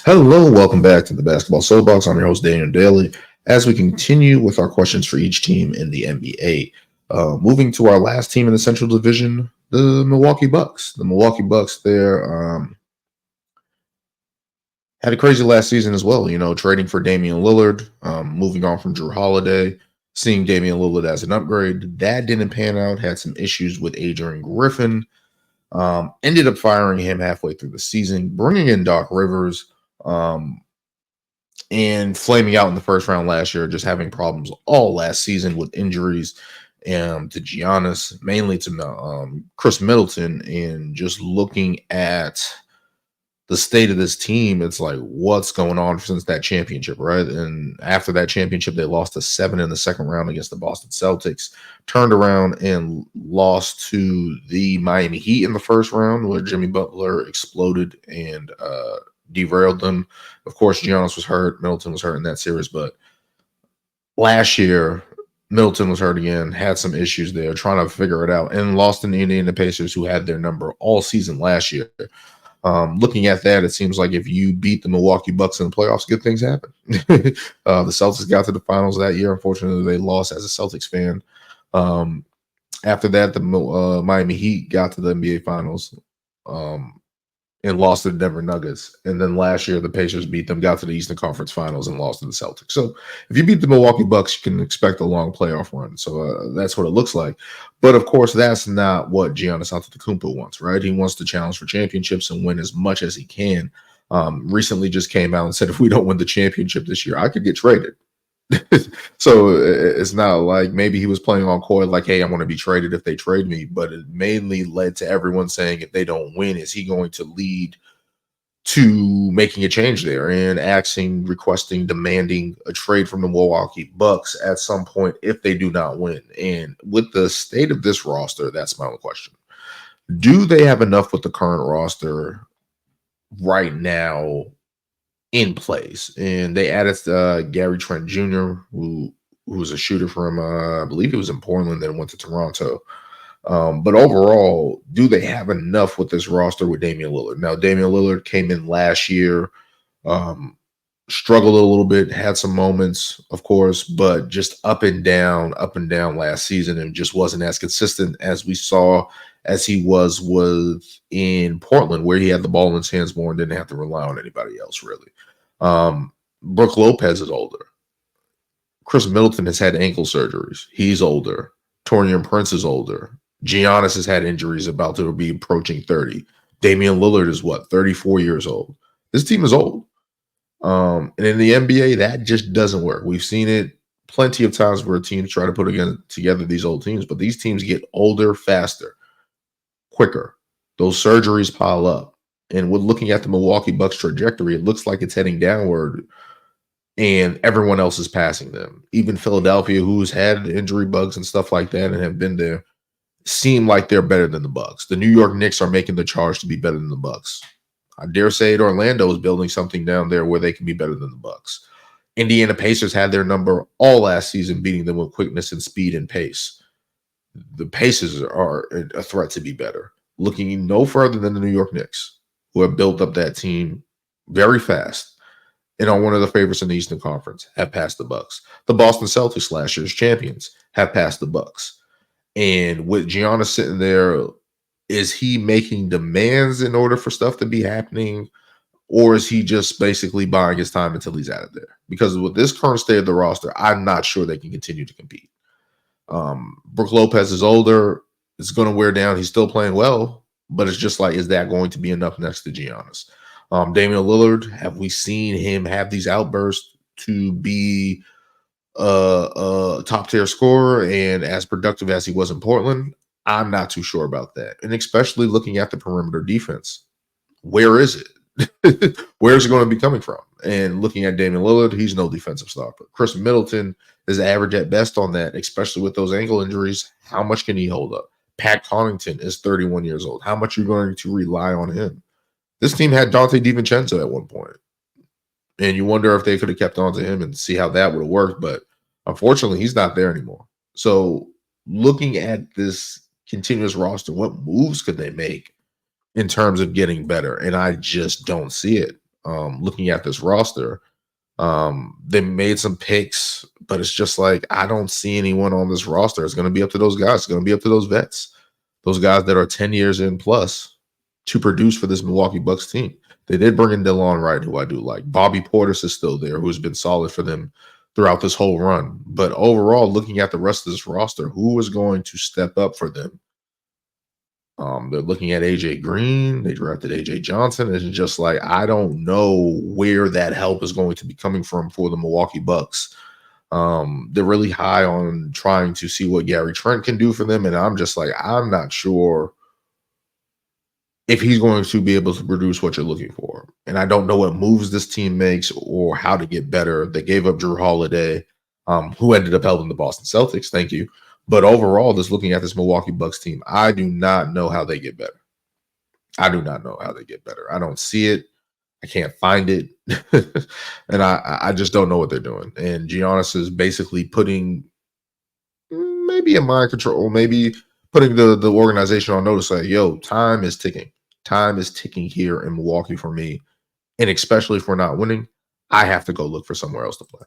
Hello, welcome back to the Basketball Soapbox. I'm your host, Daniel Daly. As we continue with our questions for each team in the NBA, moving to our last team in the Central Division, the Milwaukee Bucks. The Milwaukee Bucks there had a crazy last season as well, trading for Damian Lillard, moving on from Drew Holiday, seeing Damian Lillard as an upgrade. That didn't pan out, had some issues with Adrian Griffin, ended up firing him halfway through the season, bringing in Doc Rivers. And flaming out in the first round last year, just having problems all last season with injuries to Giannis, mainly to Chris Middleton, and just looking at the state of this team, it's like, what's going on since that championship, right? And after that championship, they lost to 7 in the second round against the Boston Celtics, turned around and lost to the Miami Heat in the first round, where Jimmy Butler exploded and derailed them. Of course, Giannis was hurt. Middleton was hurt in that series, but last year, Middleton was hurt again, had some issues there, trying to figure it out, and lost in the Indiana Pacers, who had their number all season last year. Looking at that, it seems like if you beat the Milwaukee Bucks in the playoffs, good things happen. The Celtics got to the finals that year. Unfortunately, they lost as a Celtics fan. After that, the Miami Heat got to the NBA Finals. And lost to the Denver Nuggets. And then last year, the Pacers beat them, got to the Eastern Conference Finals, and lost to the Celtics. So if you beat the Milwaukee Bucks, you can expect a long playoff run. So that's what it looks like. But of course, that's not what Giannis Antetokounmpo wants, right? He wants to challenge for championships and win as much as he can. Recently just came out and said, if we don't win the championship this year, I could get traded. So it's not like maybe he was playing on coy like, hey, I want to be traded if they trade me, but it mainly led to everyone saying, if they don't win, is he going to lead to making a change there and requesting, demanding a trade from the Milwaukee Bucks at some point if they do not win? And with the state of this roster, that's my only question. Do they have enough with the current roster right now in place? And they added Gary Trent Jr., who was a shooter from, I believe he was in Portland, then went to Toronto. But overall, do they have enough with this roster with Damian Lillard? Now, Damian Lillard came in last year, struggled a little bit, had some moments, of course, but just up and down last season, and just wasn't as consistent as we saw as he was in Portland, where he had the ball in his hands more and didn't have to rely on anybody else, really. Brook Lopez is older. Chris Middleton has had ankle surgeries. He's older. Taurean Prince is older. Giannis has had injuries, about to be approaching 30. Damian Lillard is 34 years old. This team is old. And in the NBA, that just doesn't work. We've seen it plenty of times where teams try to put together these old teams, but these teams get older faster, quicker. Those surgeries pile up. And with looking at the Milwaukee Bucks trajectory, it looks like it's heading downward, and everyone else is passing them. Even Philadelphia, who's had injury bugs and stuff like that and have been there, seem like they're better than the Bucks. The New York Knicks are making the charge to be better than the Bucks. I dare say it, Orlando is building something down there where they can be better than the Bucks. Indiana Pacers had their number all last season, beating them with quickness and speed and pace. The Pacers are a threat to be better. Looking no further than the New York Knicks, who have built up that team very fast and are one of the favorites in the Eastern Conference, have passed the Bucks. The Boston Celtics, last year's champions, have passed the Bucks. And with Giannis sitting there, is he making demands in order for stuff to be happening, or is he just basically buying his time until he's out of there? Because with this current state of the roster, I'm not sure they can continue to compete. Brook Lopez is older. It's going to wear down. He's still playing well, but it's just like, is that going to be enough next to Giannis? Damian Lillard, have we seen him have these outbursts to be a top-tier scorer and as productive as he was in Portland? I'm not too sure about that. And especially looking at the perimeter defense, where is it? Where is it going to be coming from? And looking at Damian Lillard, he's no defensive stopper. Chris Middleton is average at best on that, especially with those ankle injuries. How much can he hold up? Pat Connaughton is 31 years old. How much are you going to rely on him? This team had Dante DiVincenzo at one point, and you wonder if they could have kept on to him and see how that would have worked. But unfortunately, he's not there anymore. So looking at this continuous roster, what moves could they make in terms of getting better? And I just don't see it. looking at this roster. They made some picks, but it's just like I don't see anyone on this roster. It's going to be up to those guys. It's going to be up to those vets, those guys that are 10 years in plus to produce for this Milwaukee Bucks team. They did bring in DeLon Wright, who I do like. Bobby Portis is still there, who's been solid for them throughout this whole run. But overall, looking at the rest of this roster, who is going to step up for them? They're looking at AJ Green. They drafted AJ Johnson. It's just like I don't know where that help is going to be coming from for the Milwaukee Bucks. They're really high on trying to see what Gary Trent can do for them, and I'm just like I'm not sure if he's going to be able to produce what you're looking for. And I don't know what moves this team makes or how to get better. They gave up Drew Holiday, who ended up helping the Boston Celtics. Thank you. But overall, just looking at this Milwaukee Bucks team, I do not know how they get better. I do not know how they get better. I don't see it. I can't find it. And I just don't know what they're doing. And Giannis is basically putting maybe a mind control, maybe putting the organization on notice like, yo, time is ticking. Time is ticking here in Milwaukee for me. And especially if we're not winning, I have to go look for somewhere else to play.